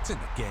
to the game.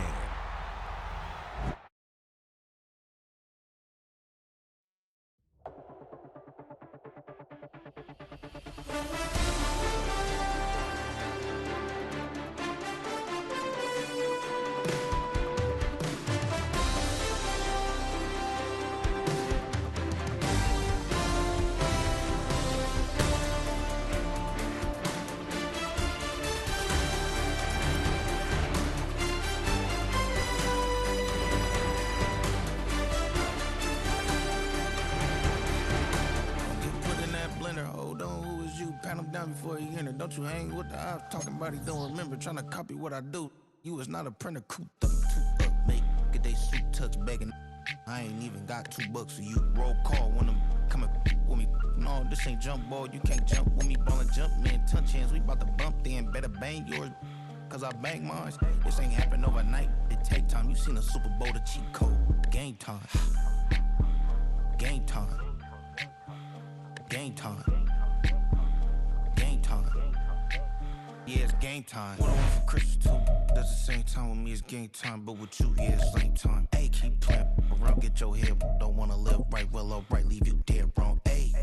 Pat him down before he enter. Don't you hang with the ops talking about he don't remember. Trying to copy what I do. You is not a printer. Cooped up, too up, mate. Get they suit tucks begging. I ain't even got $2, so you roll call when I'm coming with me. No, this ain't jump ball. You can't jump with me. Ballin' jump, man. Touch hands. We bout to bump then. Better bang yours, cause I bang mine. This ain't happen overnight. It take time. You seen a Super Bowl, the cheat code. Game time. Game time. Game time. Game time. Yeah, it's game time. What I want for Christmas too. Does the same time with me, it's game time. But with you, yeah, it's lame time. Ayy, keep playing around, get your head. Don't wanna live right, well, alright, leave you dead wrong. Ayy,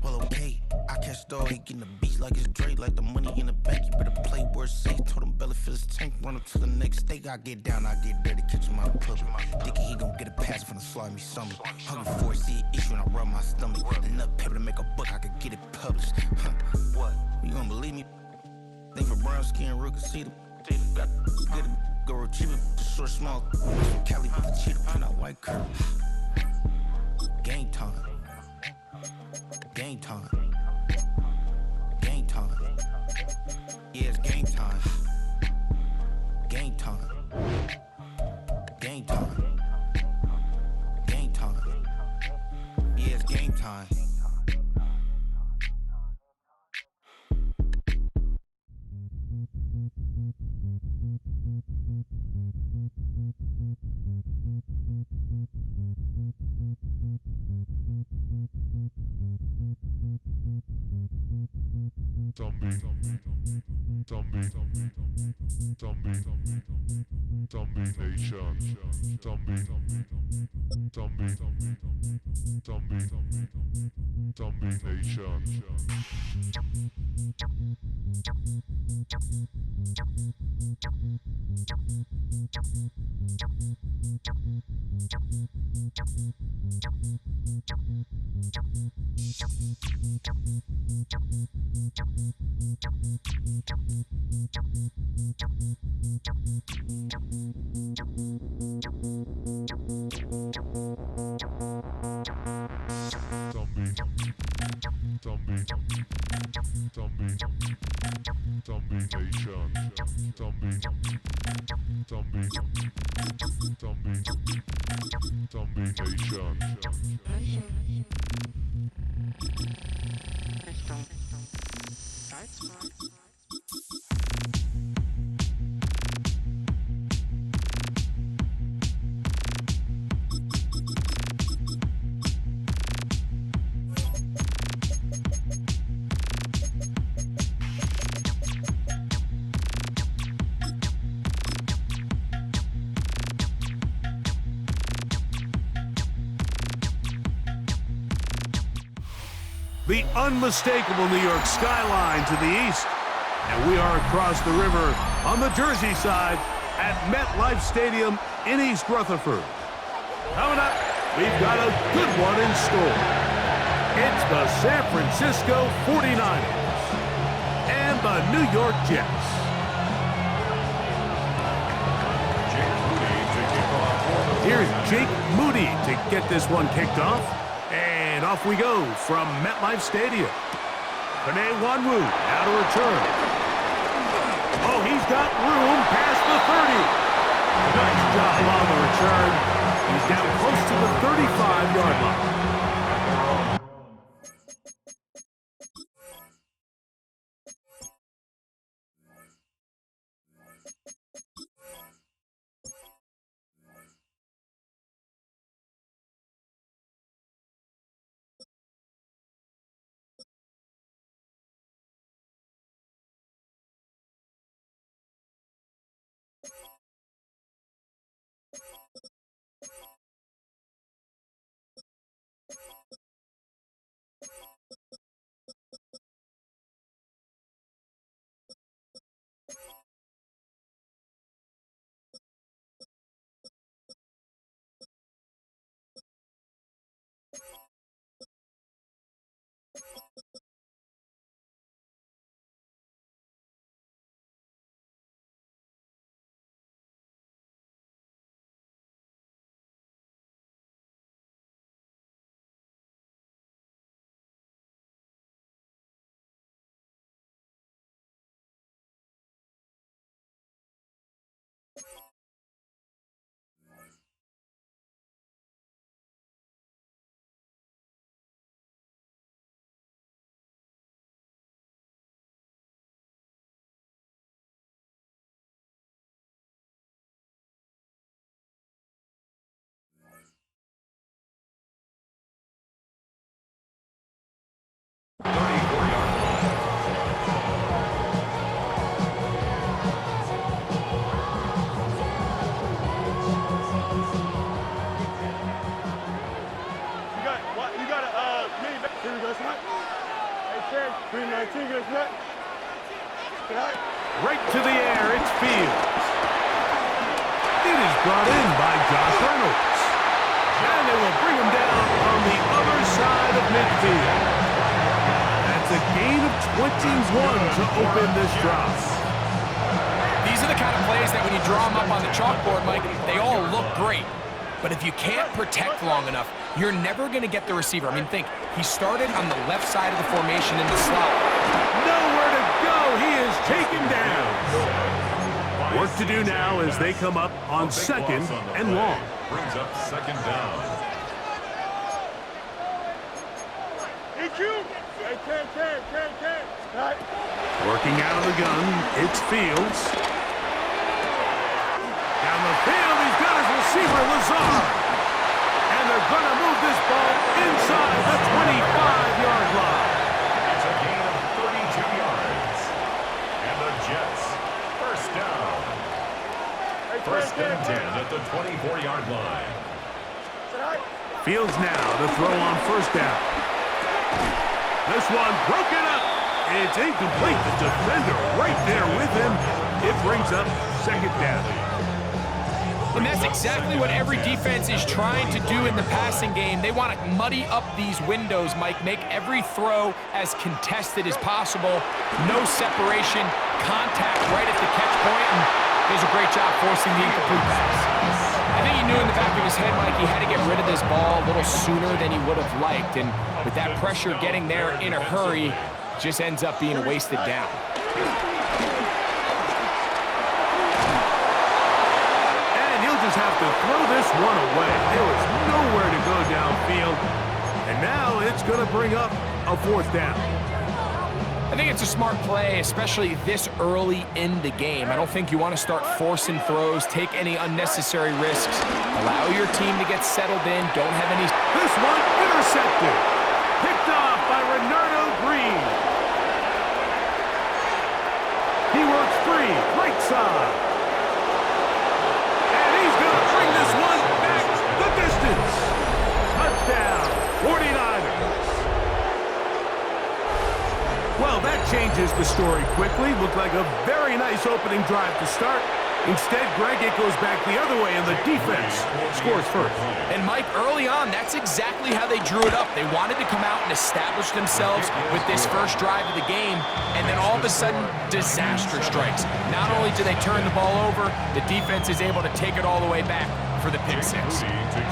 well, okay. I catch the dog, he getting the beats like it's Dre. Like the money in the bank, you better play where it's safe. Told him belly fill his tank, run up to the next steak. I get down, I get dirty, catch him out of public. Thinking he gon' get a pass from the slime me something. Hungry for it, see an issue and I rub my stomach. Enough paper to make a book, I could get it published. What? You don't believe me? Think for brown skin, real can see them. Got get it, go retrieve it, just short, small. From Cali with the cheetah, print out white curve. Game time. Game time. Game time. Yeah, it's game time. Game time. Game time. Game time. Yeah, it's game time. The unmistakable New York skyline to the east. And we are across the river on the Jersey side at MetLife Stadium in East Rutherford. Coming up, we've got a good one in store. It's the San Francisco 49ers and the New York Jets. Here's Jake Moody to get this one kicked off. And off we go from MetLife Stadium. Penei Wanwu now to return. Oh, he's got room past the 30. Nice job on the return. He's down close to the 35-yard line. Here we go, son. Hey, 10, green 19, good, son. Right to the air, it's Fields. It is brought in by Josh Reynolds. And they will bring him down on the other side of midfield. That's a gain of 21 to open this drive. These are the kind of plays that when you draw them up on the chalkboard, Mike, they all look great. But if you can't protect long enough, you're never going to get the receiver. I mean, think, he started on the left side of the formation in the slot. Nowhere to go. He is taken down. Work to do now as they come up on second and long. Brings up second down. EQ. Hey, 10. Right. Working out of the gun, it's Fields. Down the field, he's got his receiver, Lazard. And they're going to move this ball inside the 25-yard line. It's a gain of 32 yards. And the Jets, first down. First and 10 at the 24-yard line. Fields now to throw on first down. This one broken up. It's incomplete. The defender right there with him. It brings up second down. And that's exactly what every defense is trying to do in the passing game. They want to muddy up these windows, Mike, make every throw as contested as possible. No separation, contact right at the catch point, and does a great job forcing the incomplete pass. I think he knew in the back of his head, Mike, he had to get rid of this ball a little sooner than he would have liked, and with that pressure getting there in a hurry, just ends up being wasted down. Just have to throw this one away. There was nowhere to go downfield. And now it's going to bring up a fourth down. I think it's a smart play, especially this early in the game. I don't think you want to start forcing throws, take any unnecessary risks, allow your team to get settled in, don't have any... This one intercepted. Picked off by Renardo Green. He works free, right side. This one back the distance. Touchdown, 49ers. Well, that changes the story quickly. Looked like a very nice opening drive to start. Instead, Greg, it goes back the other way, and the defense scores first. And Mike, early on, that's exactly how they drew it up. They wanted to come out and establish themselves with this first drive of the game, and then all of a sudden, disaster strikes. Not only do they turn the ball over, the defense is able to take it all the way back for the pick six.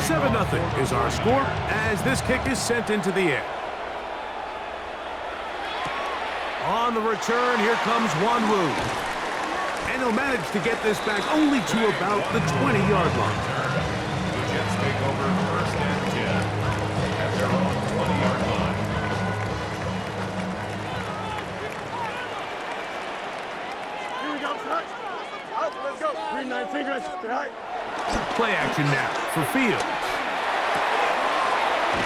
7-0 is our score as this kick is sent into the air. On the return, here comes Wanwu. And he'll manage to get this back only to about the 20-yard line. The Jets take over first and 10 at their own 20-yard line. Here we go, son. Out, let's go. Green 19, good. Right. Play action now for Fields.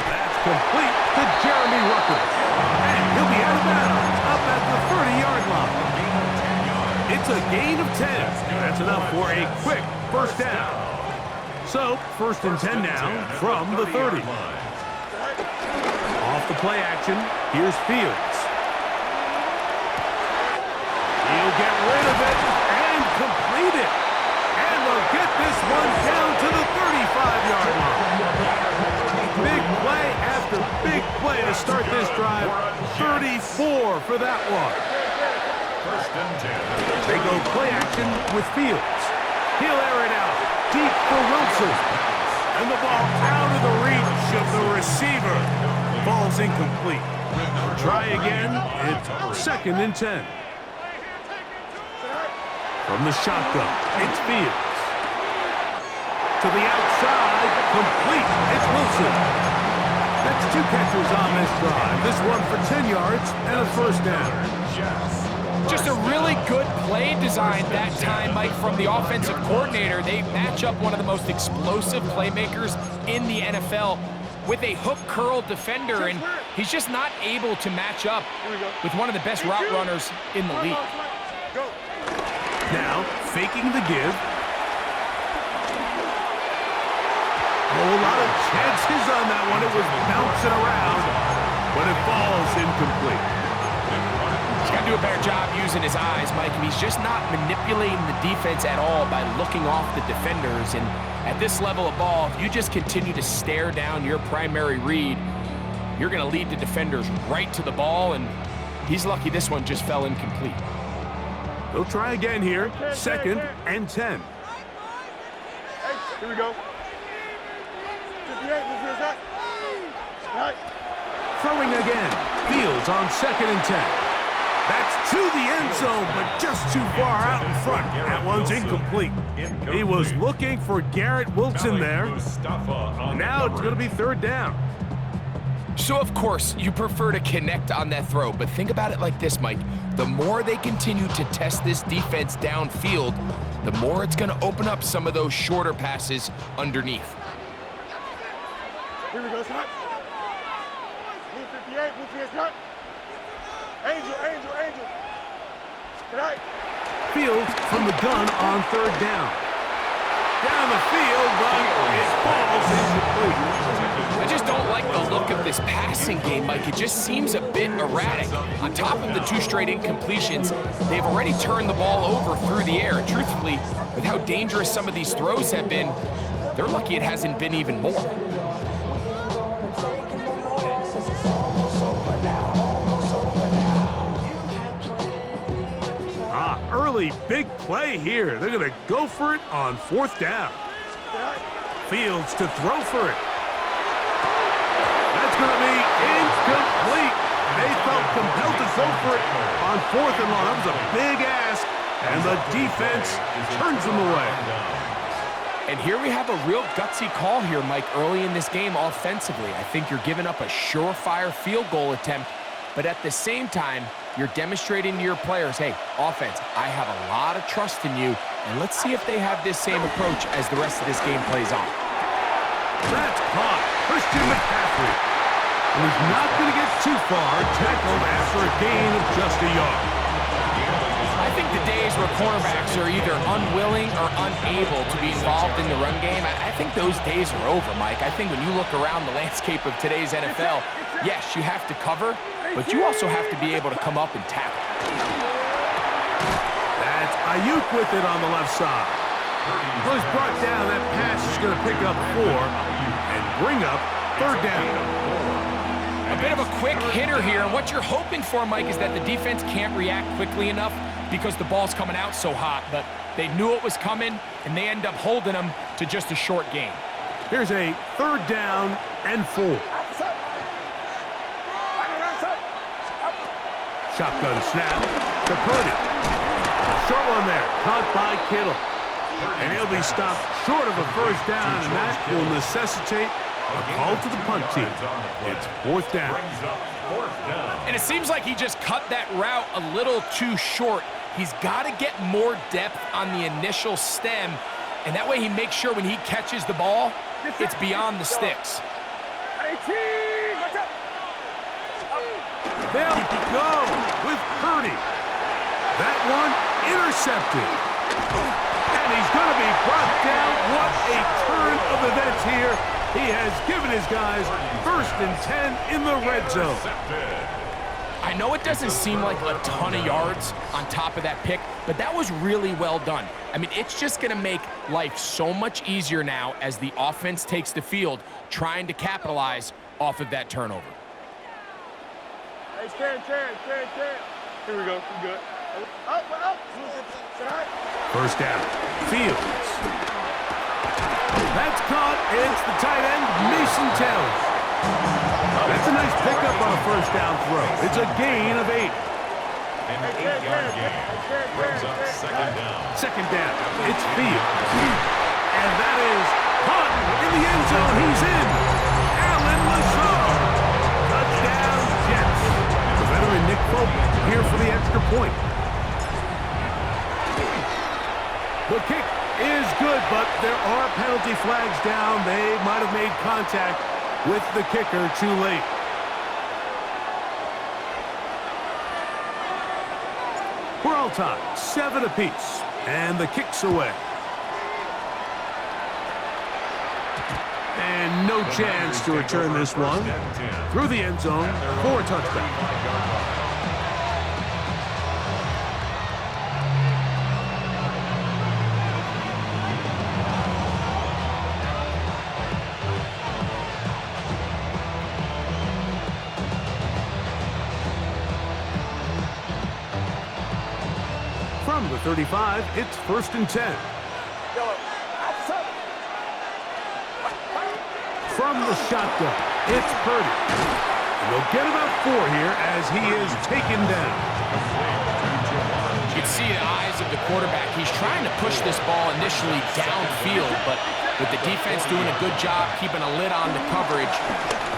That's complete to Jeremy Rucker. And he'll be out of bounds up at the 30-yard line. It's a gain of 10. That's enough for a quick first down. So, first and 10 now from the 30. Off the play action, here's Fields. He'll get rid of it and complete it. And they'll get this one down to the 35-yard line. Big play after big play to start this drive. 34 for that one. First and 10. They go play action with Fields. He'll air it out deep for Wilson. And the ball out of the reach of the receiver. Ball's incomplete. Try again. It's second and 10. From the shotgun, it's Fields. To the outside, complete. It's Wilson. That's two catches on this drive. This one for 10 yards and a first down. Just a really good play design that time, Mike, from the offensive coordinator. They match up one of the most explosive playmakers in the NFL with a hook curl defender, and he's just not able to match up with one of the best route runners in the league. Now, faking the give. A whole lot of chances on that one. It was bouncing around. but it falls incomplete. He's got to do a better job using his eyes, Mike, and he's just not manipulating the defense at all by looking off the defenders. And at this level of ball, if you just continue to stare down your primary read, you're going to lead the defenders right to the ball, and he's lucky this one just fell incomplete. They'll try again here. 2nd and 10. Hey, here we go. 58, move yours up. Right. Throwing again. Fields on 2nd and 10. That's to the end zone, but just too far out in front. That one's incomplete. He was looking for Garrett Wilson there. And now it's going to be 3rd down. So, of course, you prefer to connect on that throw, but think about it like this, Mike. The more they continue to test this defense downfield, the more it's going to open up some of those shorter passes underneath. Here we go, son. Move 58, move to his right. Angel, angel, angel. Tonight. Fields from the gun on 3rd down. Down the field, but it falls incomplete. I just don't like the look of this passing game, Mike. It just seems a bit erratic. On top of the 2 straight incompletions, they've already turned the ball over through the air. Truthfully, with how dangerous some of these throws have been, they're lucky it hasn't been even more. Early big play here. They're going to go for it on 4th down. Fields to throw for it. That's going to be incomplete. They felt compelled to go for it on 4th and long. That was a big ask, and the defense turns them away. And here we have a real gutsy call here, Mike, early in this game offensively. I think you're giving up a surefire field goal attempt, but at the same time, you're demonstrating to your players, hey, offense, I have a lot of trust in you, and let's see if they have this same approach as the rest of this game plays on. That's caught. Christian McCaffrey. And he's not going to get too far, tackled after a gain of just a yard. I think the days where cornerbacks are either unwilling or unable to be involved in the run game, I think those days are over, Mike. I think when you look around the landscape of today's NFL, yes, you have to cover, but you also have to be able to come up and tackle. That's Ayuk with it on the left side. Well, he's brought down. That pass is going to pick up 4 and bring up 3rd down. A bit of a quick hitter here, and what you're hoping for, Mike, is that the defense can't react quickly enough because the ball's coming out so hot, but they knew it was coming, and they end up holding them to just a short gain. Here's a 3rd down and 4. Shotgun snap to Purdy. Short one there, caught by Kittle. And he'll be stopped short of a 1st down, and that will necessitate a call to the punt team. It's 4th down. And it seems like he just cut that route a little too short. He's got to get more depth on the initial stem, and that way he makes sure when he catches the ball, it's beyond the sticks. They'll go with Purdy. That one intercepted. And he's going to be brought down. What a turn of events here. He has given his guys 1st and 10 in the red zone. I know it doesn't seem like a ton of yards on top of that pick, but that was really well done. I mean, it's just going to make life so much easier now as the offense takes the field, trying to capitalize off of that turnover. Hey, Ken. Here we go. We good. Up. 1st down. Fields. That's caught. It's the tight end, Mason Taylor. That's a nice pickup on a 1st down throw. It's a gain of 8. An 8-yard gain brings up 2nd down. 2nd down. It's Fields. And that is caught in the end zone. He's in. Allen Lazard. Touchdown, Jets. The veteran Nick Folk here for the extra point. The kick is good, but there are penalty flags down. They might have made contact with the kicker too late. We're all tied, 7 apiece, and the kick's away. And no chance to return this one through the end zone for a touchback. From the 35, it's 1st and 10. From the shotgun, it's Purdy. And they'll get about 4 here as he is taken down. You can see the eyes of the quarterback. He's trying to push this ball initially downfield, but with the defense doing a good job keeping a lid on the coverage,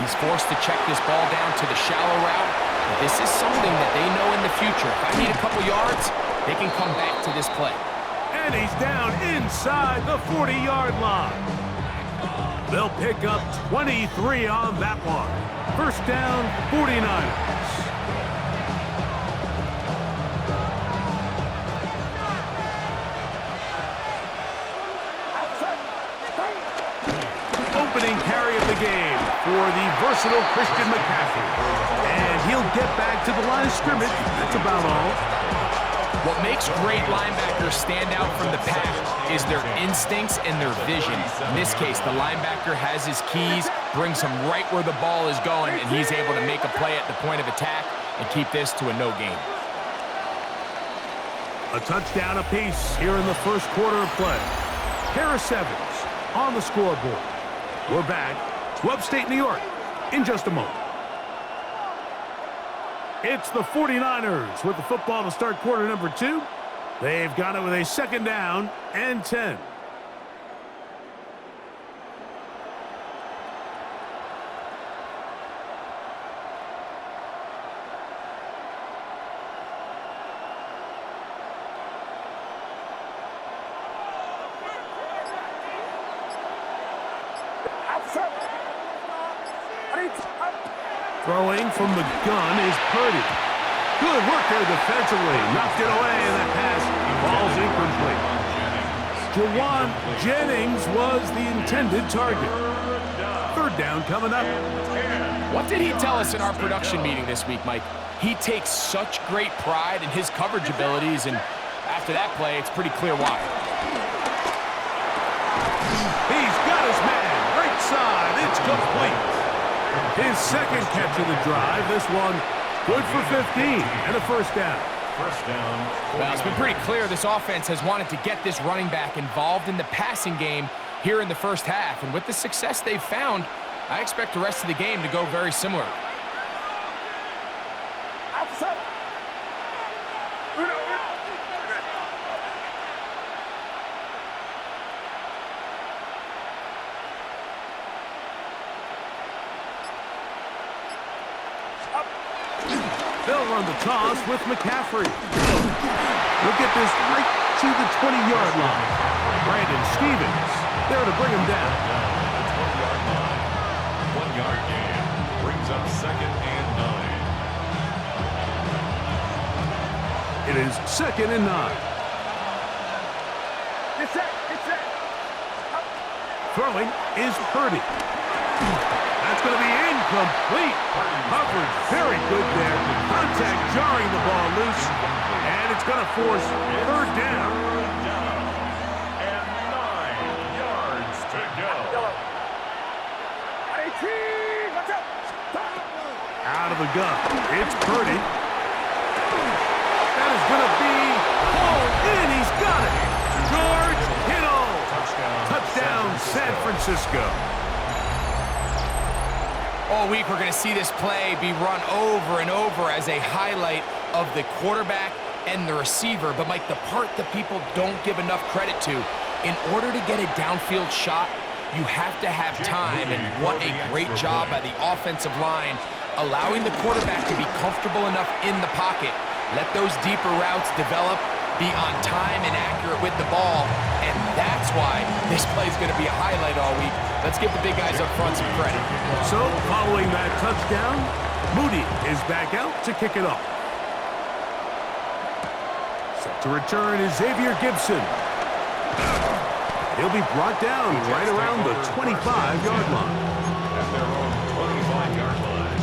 he's forced to check this ball down to the shallow route. This is something that they know in the future. If I need a couple yards, they can come back to this play. And he's down inside the 40-yard line. They'll pick up 23 on that one. 1st down, 49ers. Opening carry of the game for the versatile Christian McCaffrey. And he'll get back to the line of scrimmage. That's about all. What makes great linebackers stand out from the pack is their instincts and their vision. In this case, the linebacker has his keys, brings him right where the ball is going, and he's able to make a play at the point of attack and keep this to a no gain. A touchdown apiece here in the 1st quarter of play. Harris Evans on the scoreboard. We're back to upstate New York in just a moment. It's the 49ers with the football to start quarter number 2. They've got it with a 2nd down and 10. Throwing from the gun is Purdy. Good work there defensively. Knocked it away, and that pass falls incomplete. Jawan Jennings was the intended target. 3rd down coming up. What did he tell us in our production meeting this week, Mike? He takes such great pride in his coverage abilities, and after that play, it's pretty clear why. He's got his man. Right side. It's complete. His 2nd catch of the drive. This one good for 15 and a 1st down. Well, it's been pretty clear this offense has wanted to get this running back involved in the passing game here in the 1st half. And with the success they've found, I expect the rest of the game to go very similar. They'll run the toss with McCaffrey. Look at this right to the 20-yard line. Brandon Stevens there to bring him down. 1-yard gain brings up 2nd and 9. It is 2nd and 9. Throwing is Purdy. That's going to be incomplete. Coverage very good there. Contact jarring the ball loose. And it's going to force 3rd down. And 9 yards to go. Out of the gun. It's Purdy. That is going to be hauled in. He's got it. George Kittle. Touchdown, San Francisco. All week, we're going to see this play be run over and over as a highlight of the quarterback and the receiver. But, Mike, the part that people don't give enough credit to, in order to get a downfield shot, you have to have time. And what a great job by the offensive line, allowing the quarterback to be comfortable enough in the pocket, let those deeper routes develop, be on time and accurate with the ball, and that's why this play is going to be a highlight all week. Let's give the big guys up front some credit. So, following that touchdown, Moody is back out to kick it off. Set to return is Xavier Gibson. He'll be brought down right around the 25-yard line. At their own 25-yard line.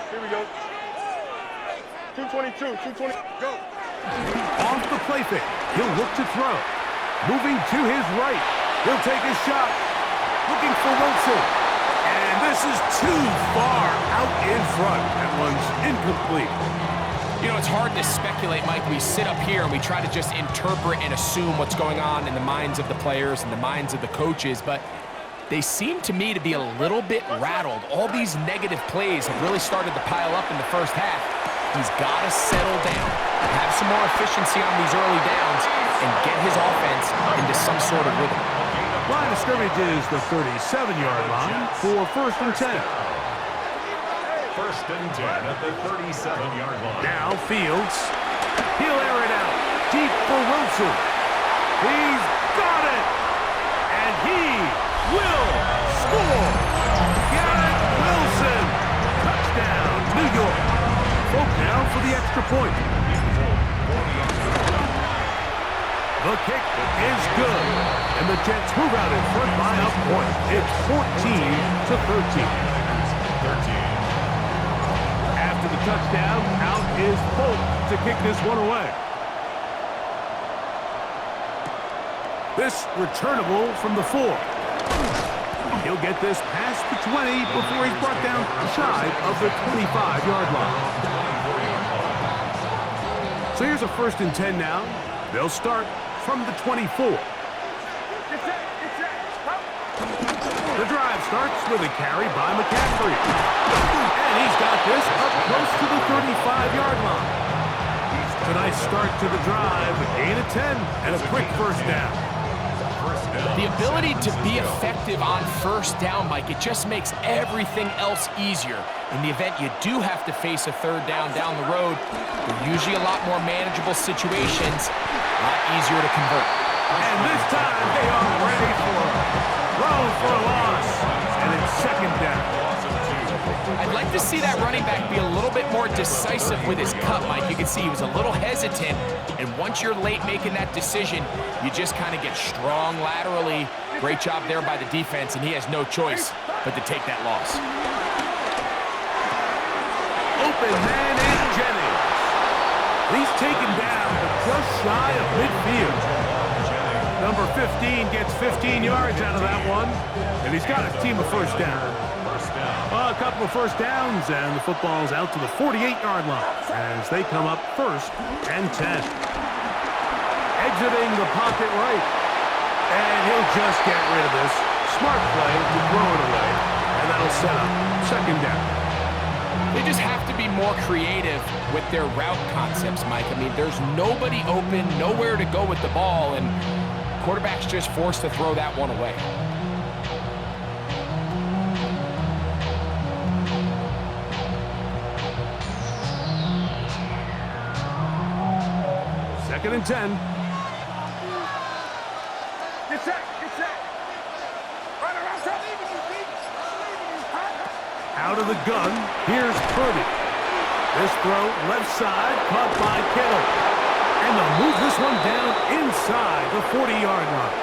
Here we go. 222, 220, go. Off the play fake, he'll look to throw. Moving to his right, he'll take his shot. Looking for Wilson. And this is too far out in front. That one's incomplete. You know, it's hard to speculate, Mike. We sit up here and we try to just interpret and assume what's going on in the minds of the players and the minds of the coaches, but they seem to me to be a little bit rattled. All these negative plays have really started to pile up in the first half. He's got to settle down, have some more efficiency on these early downs, and get his offense into some sort of rhythm. Line of scrimmage is the 37-yard line for 1st and 10. 1st and 10 at the 37-yard line. Now Fields. He'll air it out. Deep for Wilson. He's got it. And he will score. Garrett Wilson. Touchdown, New York. Folk now for the extra point. The kick is good. And the Jets move out in front by a point. It's 14-13. After the touchdown, out is Folk to kick this one away. This returnable from the 4. He'll get this past the 20 before he's brought down shy of the 25-yard line. So here's a 1st and 10 now. They'll start from the 24. The drive starts with a carry by McCaffrey. And he's got this up close to the 35-yard line. It's a nice start to the drive, a gain of 10, and a quick 1st down. The ability to be effective on 1st down, Mike, it just makes everything else easier. In the event you do have to face a 3rd down the road, they're usually a lot more manageable situations, a lot easier to convert. And this time they are ready for it. Throw for a loss, and it's 2nd down. I'd like to see that running back be a little bit more decisive with his cut, Mike. You can see he was a little hesitant, and once you're late making that decision, you just kind of get strong laterally. Great job there by the defense, and he has no choice but to take that loss. Open man is Jennings. He's taken down just shy of midfield. Number 15 gets 15 yards out of that one, and he's got a team of 1st down. A couple of 1st downs, and the football's out to the 48-yard line as they come up 1st and 10. Exiting the pocket right, and he'll just get rid of this. Smart play to throw it away, and that'll set up 2nd down. They just have to be more creative with their route concepts, Mike. I mean, there's nobody open, nowhere to go with the ball, and quarterback's just forced to throw that one away. Second and 10. Get set, get set. Run around, set. Out of the gun, here's Purdy. This throw left side, caught by Kittle. And they'll move this one down inside the 40-yard line.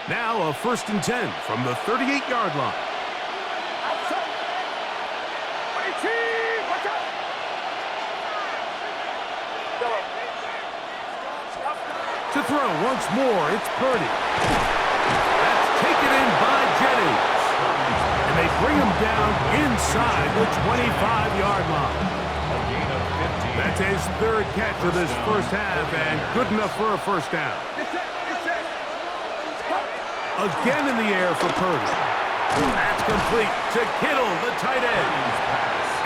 Now a 1st and 10 from the 38-yard line. To throw once more, it's Purdy. That's taken in by Jennings. And they bring him down inside the 25-yard line. That's his 3rd catch of this 1st half, and good enough for a 1st down. Again in the air for Purdy. That's complete to Kittle, the tight end.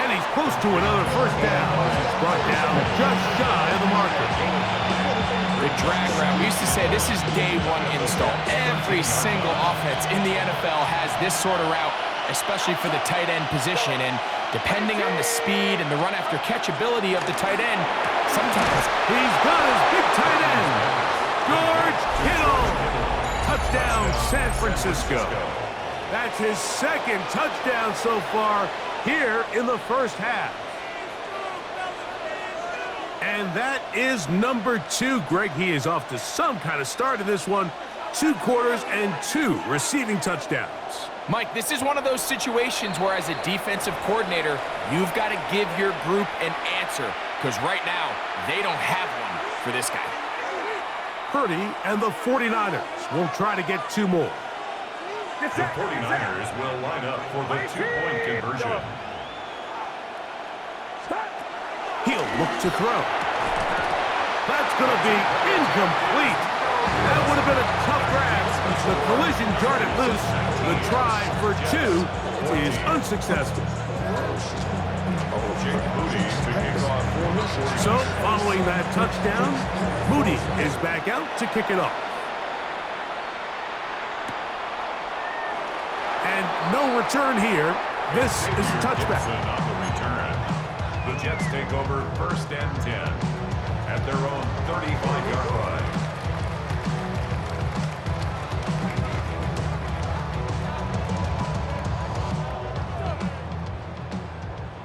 And he's close to another 1st down. He's brought down just shy of the marker. The drag route, we used to say this is day 1 install. Every single offense in the NFL has this sort of route especially for the tight end position. And depending on the speed and the run-after-catch ability of the tight end, sometimes he's got his big tight end, George Kittle. Touchdown, San Francisco. That's his second touchdown so far here in the first half. And that is number 2. Greg, he is off to some kind of start in this one. 2 quarters and 2 receiving touchdowns. Mike, this is one of those situations where as a defensive coordinator, you've got to give your group an answer, because right now, they don't have one for this guy. Purdy and the 49ers will try to get 2 more. The 49ers will line up for the 2-point conversion. He'll look to throw. That's going to be incomplete. That would have been a tough grab. The collision jarred it loose. The try for 2 is unsuccessful. So, following that touchdown, Moody is back out to kick it off. And no return here. This is a touchback. On the return. The Jets take over 1st and 10 at their own 35-yard line.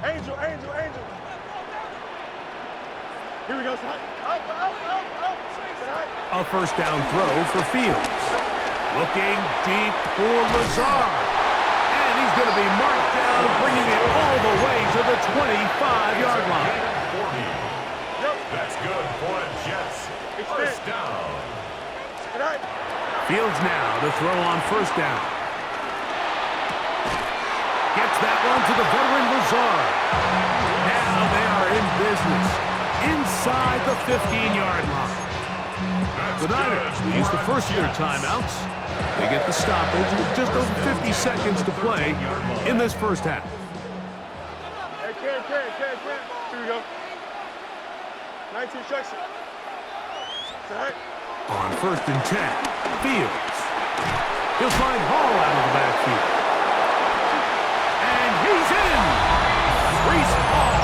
Angel. Here we go, son. A first down throw for Fields. Looking deep for Lazard. And he's going to be marked down, bringing it all the way to the 25-yard line. 40. That's good for the Jets. First down. Fields now to throw on first down. Gets that one to the veteran Lazard. Now they are in business inside the 15-yard line. The Niners will use the first of their timeouts. They get the stoppage with just over 50 seconds to play in this first half. Hey, Cam. Here we go. 19 instruction. On 1st and 10, Fields. He'll find Hall out of the backfield. And he's in! Reese Hall.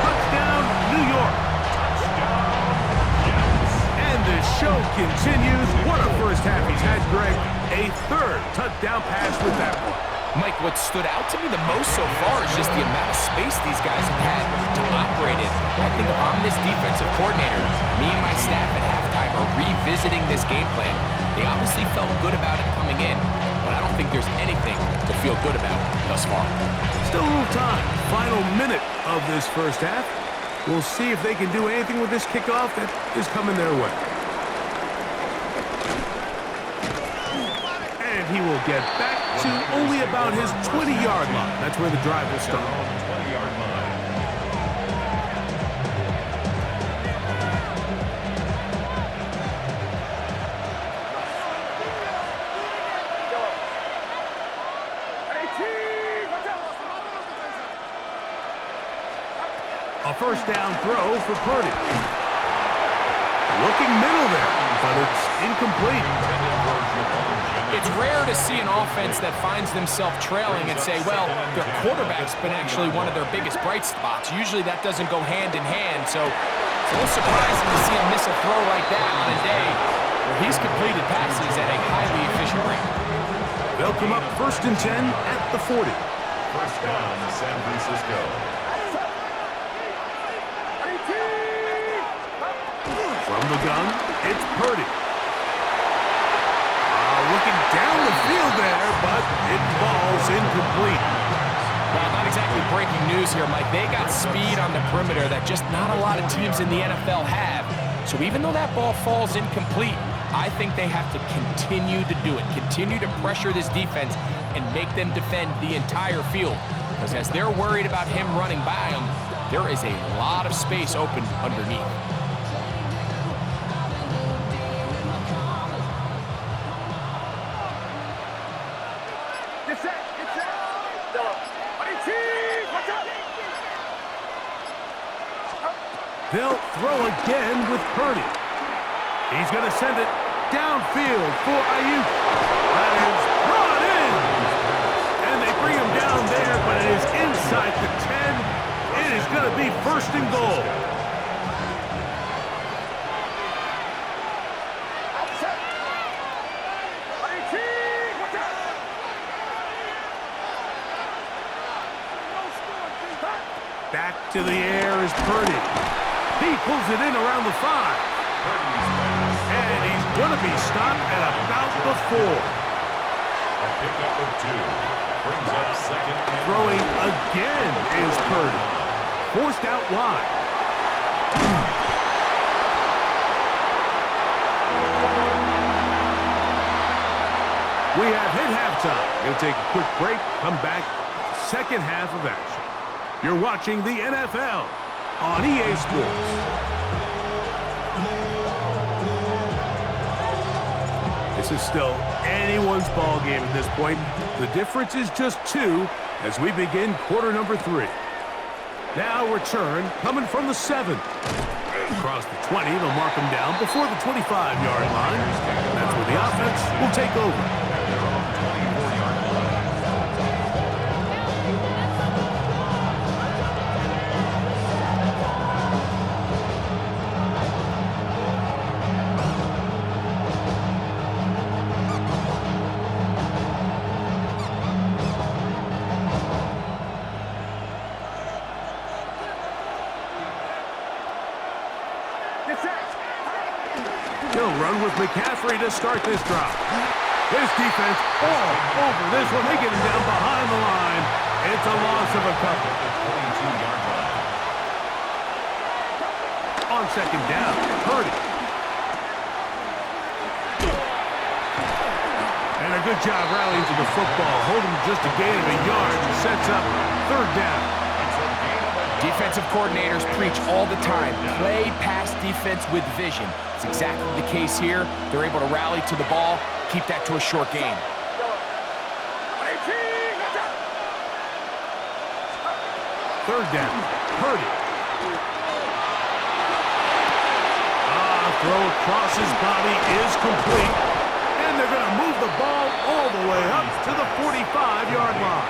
Touchdown, New York. And the show continues. What a first half he's had, Greg. A 3rd touchdown pass with that one. Mike, what stood out to me the most so far is just the amount of space these guys have had to operate in. I think if I'm this defensive coordinator, me and my staff at halftime are revisiting this game plan. They obviously felt good about it coming in, but I don't think there's anything to feel good about thus far. Still a little time. Final minute of this first half. We'll see if they can do anything with this kickoff that is coming their way. And he will get back to only about his 20-yard line. That's where the drive will start. 20-yard line. A first down throw for Purdy. Looking middle there, but it's incomplete. It's rare to see an offense that finds themselves trailing and say, well, their quarterback's been actually one of their biggest bright spots. Usually that doesn't go hand in hand, so it's a little surprising to see him miss a throw like that on a day where he's completed passes at a highly efficient rate. They'll come up 1st and 10 at the 40. First down, San Francisco. From the gun, it's Purdy. Looking down the field there, but it falls incomplete. Well, not exactly breaking news here, Mike. They got speed on the perimeter that just not a lot of teams in the NFL have. So even though that ball falls incomplete, I think they have to continue to do it, continue to pressure this defense and make them defend the entire field. Because as they're worried about him running by them, there is a lot of space open underneath. They'll throw again with Purdy. He's going to send it downfield for Ayuk. That is brought in. And they bring him down there, but it is inside the 10. It is going to be first and goal. Back to the air is Purdy. He pulls it in around the 5. And he's going to be stopped at about the 4. A pickup of 2. Brings up second. Throwing again is Purdy. Forced out wide. We have hit halftime. We'll take a quick break, come back, second half of action. You're watching the NFL on EA Sports. This is still anyone's ball game at this point. The difference is just 2 as we begin quarter number 3. Now return coming from the 7. Across the 20, they'll mark him down before the 25-yard line. That's where the offense will take over. He'll run with McCaffrey to start this drive. His defense all over this one. They get him down behind the line. It's a loss of a couple. On second down, Purdy. And a good job rallying to the football. Holding just a gain of a yard and sets up third down. Defensive coordinators preach all the time, play pass defense with vision. It's exactly the case here. They're able to rally to the ball, keep that to a short game. Third down, Purdy. Throw across his body is complete. And they're going to move the ball all the way up to the 45-yard line.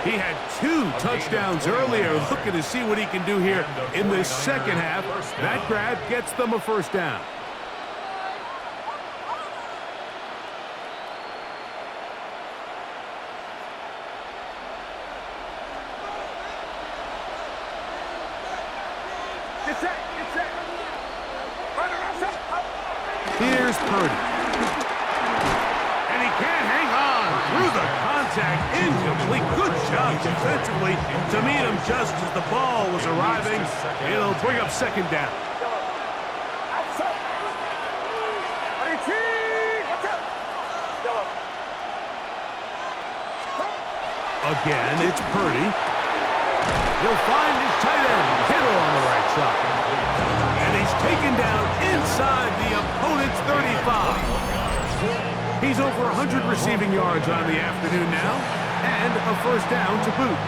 He had 2 touchdowns earlier. Looking to see what he can do here in the second half. That grab gets them a first down. Here's Purdy. And he can't hang on through the contact. Incomplete. Good job defensively to meet him just as the ball was arriving. It'll bring up second down. Again, it's Purdy. He'll find his tight end, Kittle, on the right side. And he's taken down inside the opponent's 35. He's over 100 receiving yards on the afternoon now, and a first down to boot.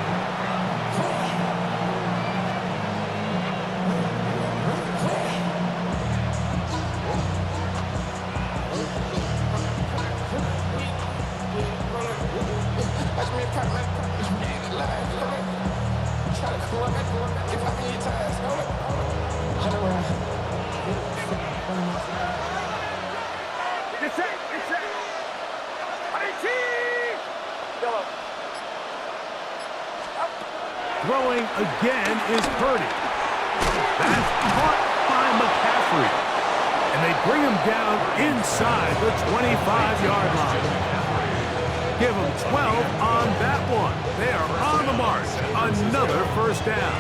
Throwing again is Purdy. That's caught by McCaffrey. And they bring him down inside the 25-yard line. Give him 12 on that one. They are on the march. Another first down.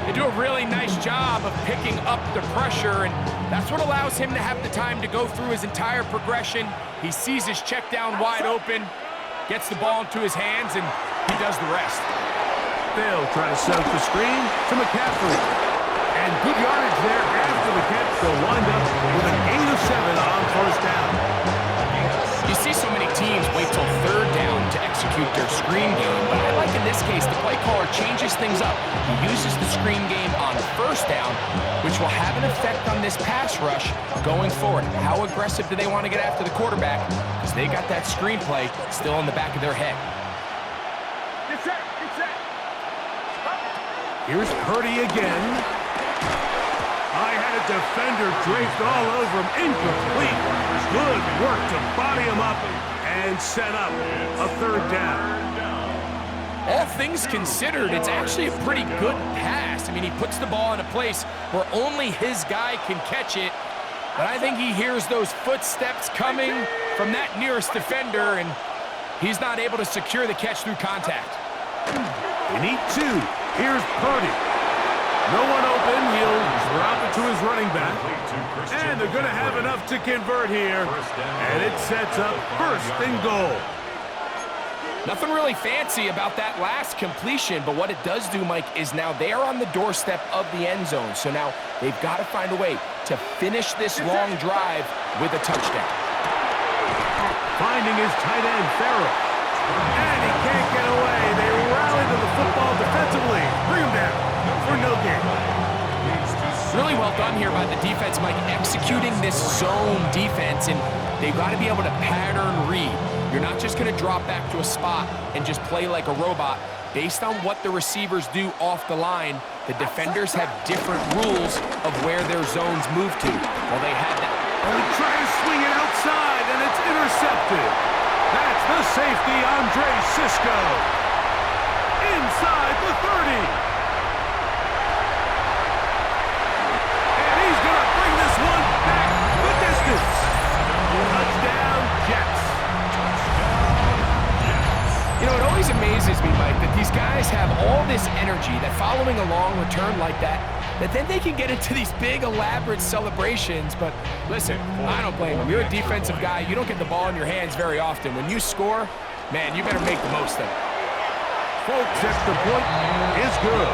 They do a really nice job of picking up the pressure, and that's what allows him to have the time to go through his entire progression. He sees his check down wide open, gets the ball into his hands, and he does the rest. They'll try to set up the screen to McCaffrey. And good yardage there after the catch. They'll wind up with a gain of 7 on first down. You see so many teams wait till third down to execute their screen game, but I like in this case the play caller changes switches things up. He uses the screen game on first down, which will have an effect on this pass rush going forward. How aggressive do they want to get after the quarterback? Because they got that screenplay still in the back of their head. Get set, get set. Here's Purdy again. I had a defender draped all over him. Incomplete. Good work to body him up and set up a third down. All things considered, it's actually a pretty good pass. I mean, he puts the ball in a place where only his guy can catch it. But I think he hears those footsteps coming from that nearest defender, and he's not able to secure the catch through contact. They need two. Here's Purdy. No one open. He'll drop it to his running back. And they're going to have enough to convert here. And it sets up first and goal. Nothing really fancy about that last completion, but what it does do, Mike, is now they are on the doorstep of the end zone. So now they've got to find a way to finish this long drive with a touchdown. Finding his tight end, Farrell. And he can't get away. They rally to the football defensively. Bring him down for no gain. Really well done here by the defense, Mike, executing this zone defense, and they've got to be able to pattern read. You're not just going to drop back to a spot and just play like a robot. Based on what the receivers do off the line, the defenders have different rules of where their zones move to. Well, they had that. Oh, he tried to swing it outside, and it's intercepted. That's the safety, Andre Cisco. Inside the 30. And he's going to bring this one back the distance. Touchdown, Jets. You know, it always amazes me, Mike, that these guys have all this energy, that following a long return like that then they can get into these big, elaborate celebrations. But listen, I don't blame them. You're a defensive guy. You don't get the ball in your hands very often. When you score, man, you better make the most of it. Folks, extra point is good.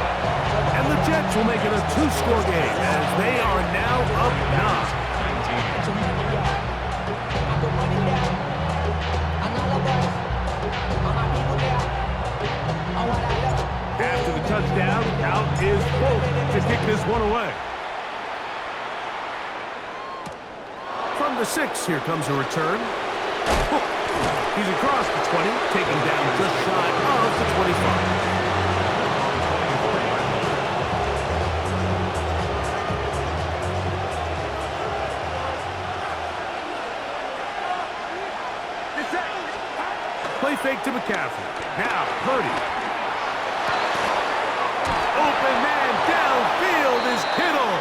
And the Jets will make it a two-score game as they are now up 9. After the touchdown, out is Folk to kick this one away. From the 6, here comes a return. He's across the 20, taken down just shy of the 25. Play fake to McCaffrey. Now, Purdy. Open man downfield is Kittle.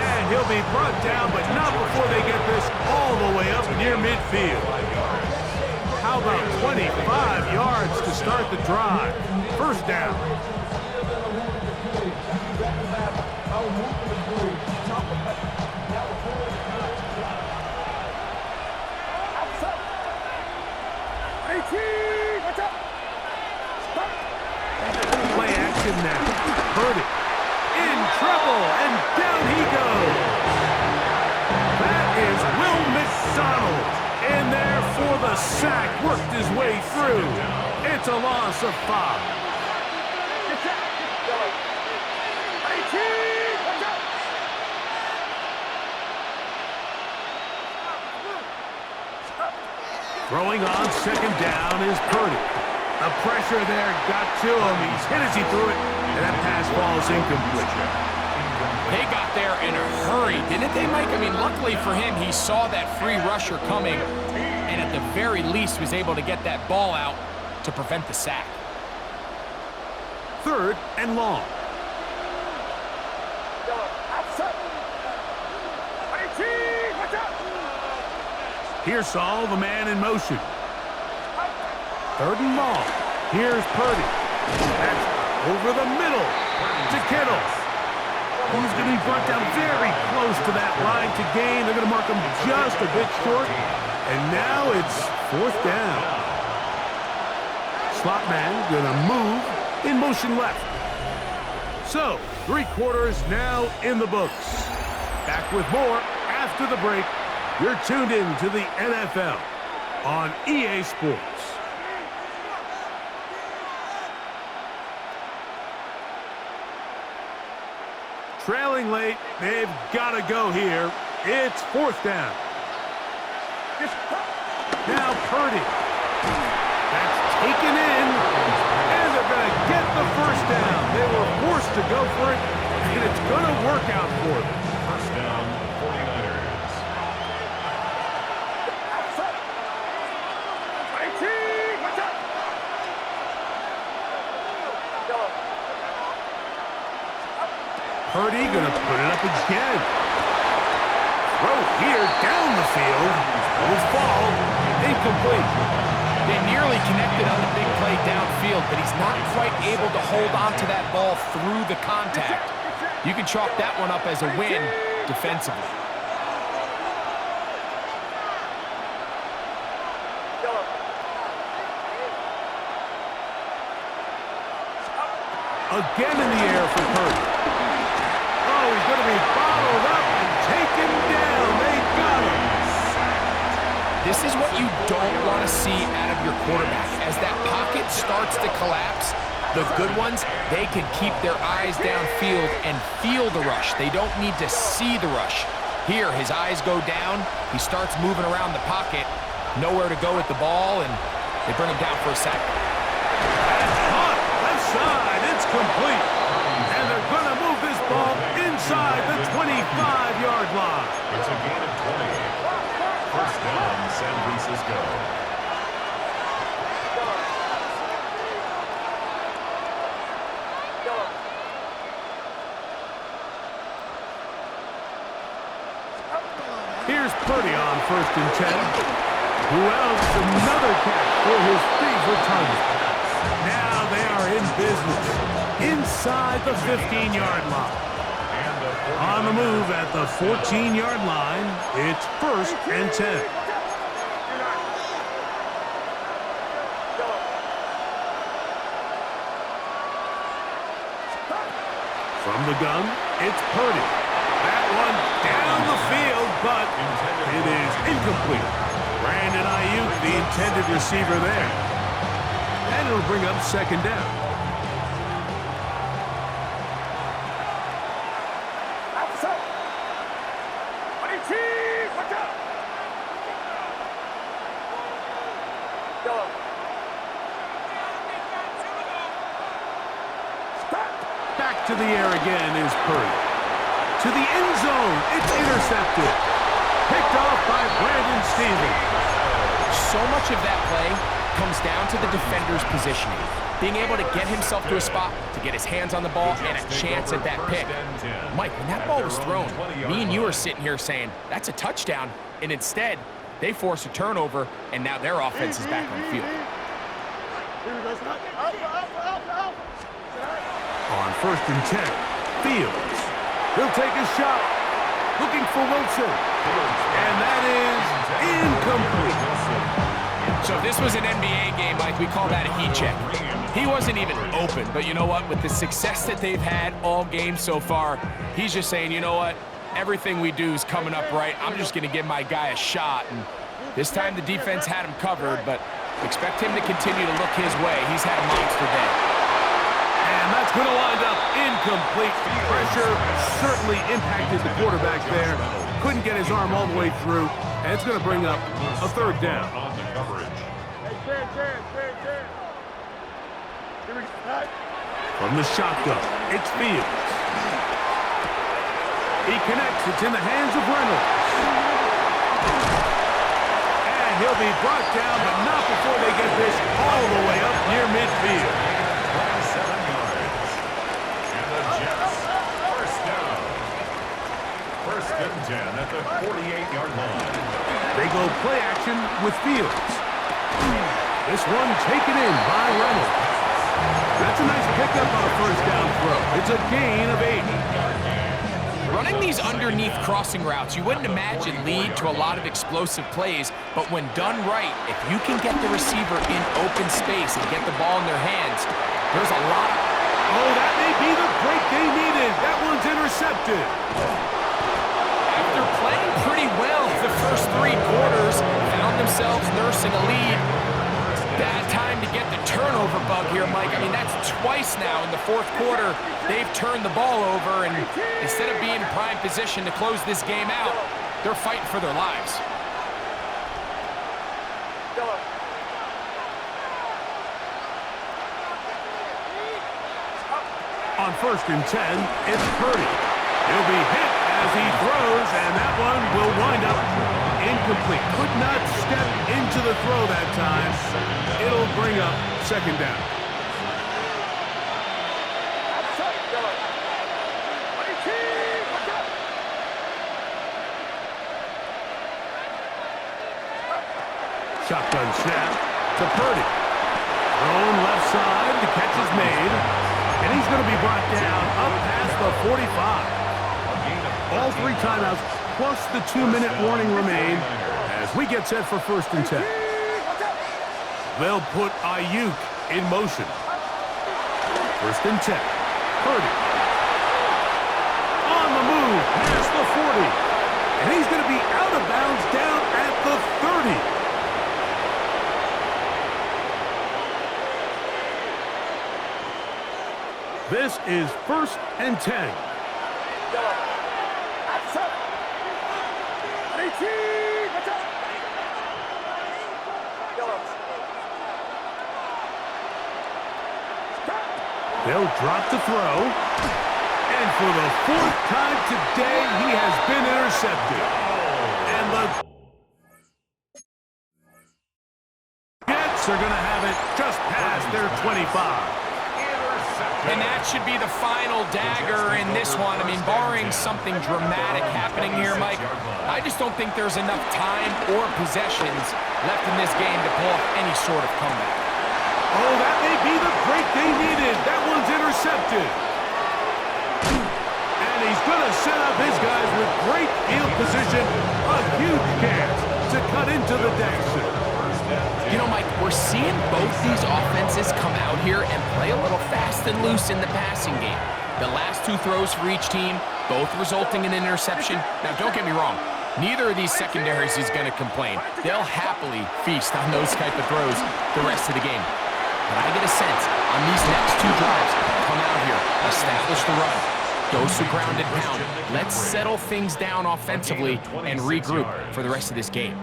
And he'll be brought down, but not before they get this all the way up near midfield. How about 25 yards to start the drive? First down. Play action now. Purdy in trouble, and down he goes. That is Will McDonald in there for the sack. Worked his way through. It's a loss of 5. Throwing on second down is Purdy. The pressure there got to him. He's hit as he threw it, and that pass falls incomplete. They got there in a hurry, didn't they, Mike? I mean, luckily for him, he saw that free rusher coming, and at the very least was able to get that ball out to prevent the sack. Third and long. Here's Saul, the man in motion. Third and long. Here's Purdy. That's over the middle to Kittle. He's going to be brought down very close to that line to gain. They're going to mark him just a bit short. And now it's fourth down. Slot man going to move in motion left. So, 3 quarters now in the books. Back with more after the break. You're tuned in to the NFL on EA Sports. running late. They've got to go here. It's 4th down. Now Purdy. That's taken in. And they're going to get the 1st down. They were forced to go for it, and it's going to work out for them. 1st down, 49ers. Purdy going to put it up again. Throw here down the field. Will fall. Incomplete. They nearly connected on the big play downfield, but he's not quite able to hold on to that ball through the contact. You can chalk that one up as a win defensively. Again in the air for Purdy. Oh, he's going to be bottled up and taken down. They got him. This is what you don't want to see out of your quarterback. As that pocket starts to collapse, the good ones, they can keep their eyes downfield and feel the rush. They don't need to see the rush. Here, his eyes go down. He starts moving around the pocket. Nowhere to go with the ball, and they bring him down for a sack. That's caught. Left side. It's complete. And they're going to move this ball inside the 25-yard line. It's a gain of 20. 1st down, San Francisco. Here's Purdy on 1st and 10. Who else? Another catch for his favorite target. Now they are in business inside the 15-yard line. On the move at the 14-yard line, it's 1st and 10. From the gun, it's Purdy. That one down the field, but it is incomplete. Brandon Ayuk, the intended receiver there. And it'll bring up 2nd down. Back to the air again is Purdy. To the end zone. It's intercepted. Picked off by Brandon Stevens. So much of that play comes down to the defender's positioning. Being able to get himself to a spot, to get his hands on the ball, and a chance at that pick. Mike, when that ball was thrown, me and you are sitting here saying, that's a touchdown. And instead, they force a turnover, and now their offense is back on the field. On 1st and 10, Fields. He'll take a shot. Looking for Wilson. And that is incomplete. So if this was an NBA game, Mike, we call that a heat check. He wasn't even open, but you know what? With the success that they've had all game so far, he's just saying, you know what? Everything we do is coming up right. I'm just going to give my guy a shot. And this time the defense had him covered, but expect him to continue to look his way. He's had a monster day. And that's going to wind up incomplete. Pressure certainly impacted the quarterback there. Couldn't get his arm all the way through. And it's going to bring up a 3rd down. On the coverage. From the shotgun, it's Fields. He connects. It's in the hands of Reynolds. And he'll be brought down, but not before they get this all the way up near midfield. 27 yards. And the Jets, 1st down. 1st and 10 at the 48-yard line. They go play action with Fields. This one taken in by Reynolds. That's a nice pickup on a 1st down throw. It's a gain of 8. Running these underneath crossing routes, you wouldn't imagine lead to a lot of explosive plays, but when done right, if you can get the receiver in open space and get the ball in their hands, there's a lot of... Oh, that may be the break they needed. That one's intercepted. After playing pretty well the first 3 quarters, found themselves nursing a lead. Bad time to get the turnover bug underdog here, Mike. I mean, that's twice now in the fourth quarter they've turned the ball over, and instead of being in prime position to close this game out, they're fighting for their lives. On 1st and 10, it's Purdy. He'll be hit as he throws, and that one will wind up incomplete. Could not step into the throw that time. It'll bring up 2nd down. Shotgun snap to Purdy. Thrown left side, the catch is made. And he's going to be brought down up past the 45. All 3 timeouts plus the 2-minute warning remain as we get set for 1st and 10. They'll put Ayuk in motion. 1st and 10. Purdy. On the move past the 40. And he's going to be out of bounds down at the 30. This is 1st and 10. They'll drop the throw. And for the 4th time today, he has been intercepted. And the Jets are going to have it just past their 25. And that should be the final dagger in this one. I mean, barring something dramatic happening here, Mike, I just don't think there's enough time or possessions left in this game to pull off any sort of comeback. Oh, that may be the break they needed. That one's intercepted. And he's going to set up his guys with great field position. A huge chance to cut into the deficit. You know, Mike, we're seeing both these offenses come out here and play a little fast and loose in the passing game. The last 2 throws for each team, both resulting in an interception. Now, don't get me wrong. Neither of these secondaries is going to complain. They'll happily feast on those type of throws the rest of the game. But I get a sense on these next 2 drives, come out here, establish the run, dose of ground and pound. Let's settle things down offensively and regroup for the rest of this game.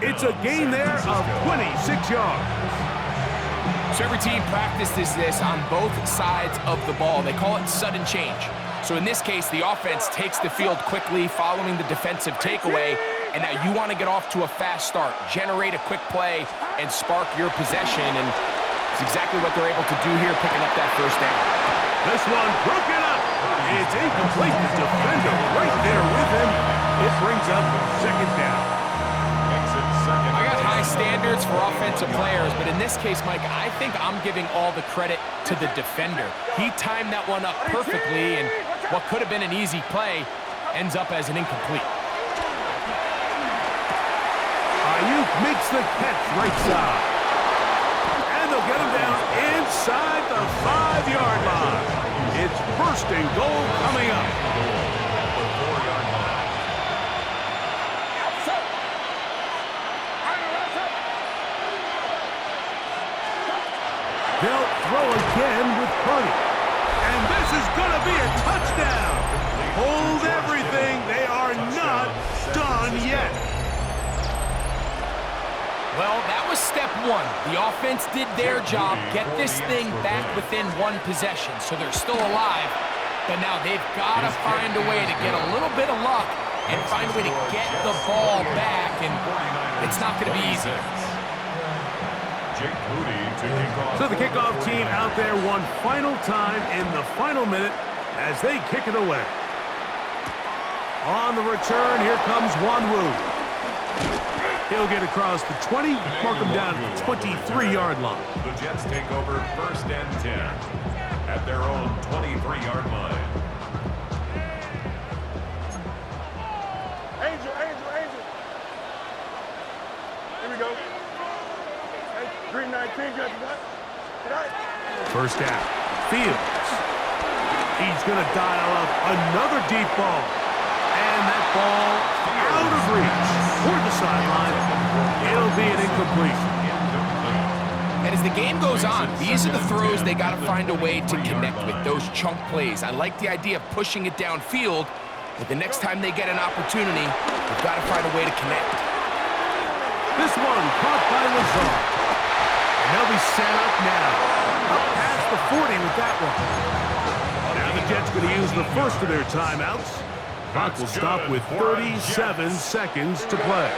It's a gain there of 26 yards. So every team practices this on both sides of the ball. They call it sudden change. So in this case, the offense takes the field quickly following the defensive takeaway, and now you want to get off to a fast start, generate a quick play, and spark your possession, and it's exactly what they're able to do here, picking up that 1st down. This one broken up. It's incomplete. The defender right there with him. It brings up 2nd down. I got high standards for offensive players, but in this case, Mike, I think I'm giving all the credit to the defender. He timed that one up perfectly, and what could have been an easy play ends up as an incomplete. Ayuk makes the catch right side. And they'll get him down inside the 5-yard line. It's 1st and goal coming up. They'll throw again with Purdy. And this is going to be a touchdown. Hold everything. They are not done yet. Well, that was step 1. The offense did their job, get this thing back within 1 possession, so they're still alive. But now they've got to find a way to get a little bit of luck and find a way to get the ball back, and it's not going to be easy. So the kickoff team out there one final time in the final minute as they kick it away. On the return, here comes Wanwu. He'll get across the 20, mark him down at the 23-yard line. The Jets take over 1st and 10 at their own 23-yard line. Angel. Here we go. Green 19, got that. 1st down. Fields. He's going to dial up another deep ball. And that ball out of reach toward the sideline. It'll be an incompletion. And as the game goes on, these are the throws they got to find a way to connect with, those chunk plays. I like the idea of pushing it downfield, but the next time they get an opportunity, they've got to find a way to connect. This one caught by Lazar. And they'll be set up now. Up past the 40 with that one. Now the Jets going to use the first of their timeouts. Clock will stop with 37 seconds to play.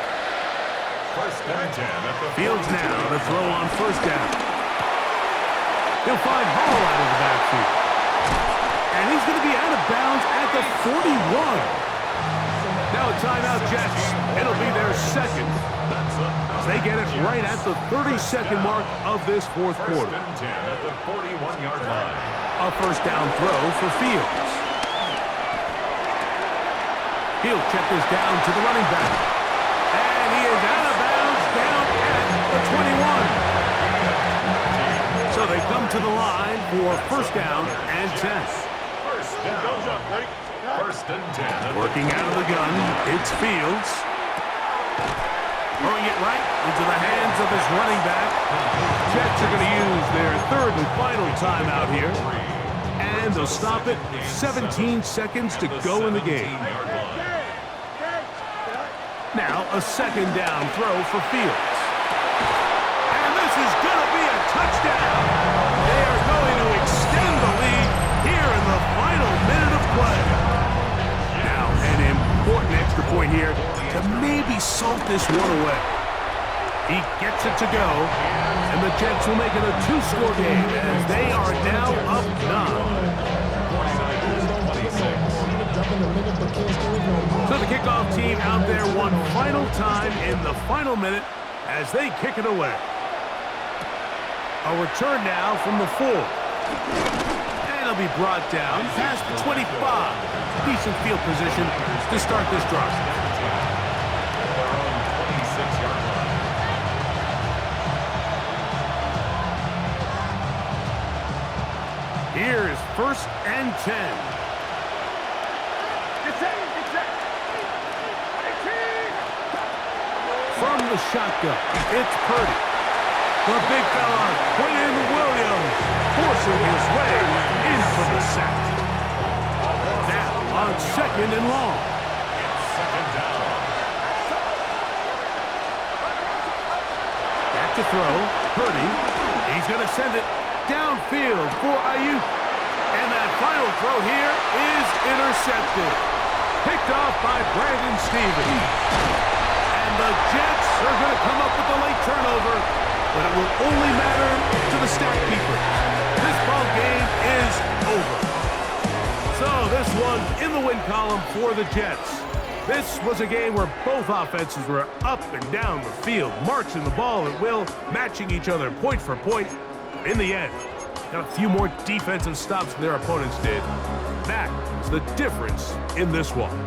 Fields now to throw on first down. He'll find Hall out of the backfield. And he's going to be out of bounds at the 41. Now a timeout, Jets. It'll be their second. As they get it right at the 32nd mark of this fourth quarter. At the 41-yard line. A first down throw for Fields. He'll check this down to the running back. And he is out of bounds down at the 21. So they come to the line for first down and 10. First and 10. Working out of the gun, it's Fields. Throwing it right into the hands of his running back. Jets are going to use their third and final timeout here. And they'll stop it. 17 seconds to go in the game. Now a second down throw for Fields. And this is going to be a touchdown. They are going to extend the lead here in the final minute of play. Now an important extra point here to maybe salt this one away. He gets it to go, and the Jets will make it a two-score game as they are now up 9. So the kickoff team out there one final time in the final minute as they kick it away. A return now from the 4. And it'll be brought down past the 25. Decent field position to start this drive. Here's first and 10. From the shotgun, it's Purdy. The big fella, Quinn Williams, forcing his way into the sack. Now on second and long. Second down. Back to throw, Purdy. He's going to send it downfield for Ayuk. And that final throw here is intercepted. Picked off by Brandon Stevens. And the Jets are going to come up with a late turnover, but it will only matter to the stat keepers. This ball game is over. So this one in the win column for the Jets. This was a game where both offenses were up and down the field, marching the ball at will, matching each other point for point. In the end, got a few more defensive stops than their opponents did. That is the difference in this one.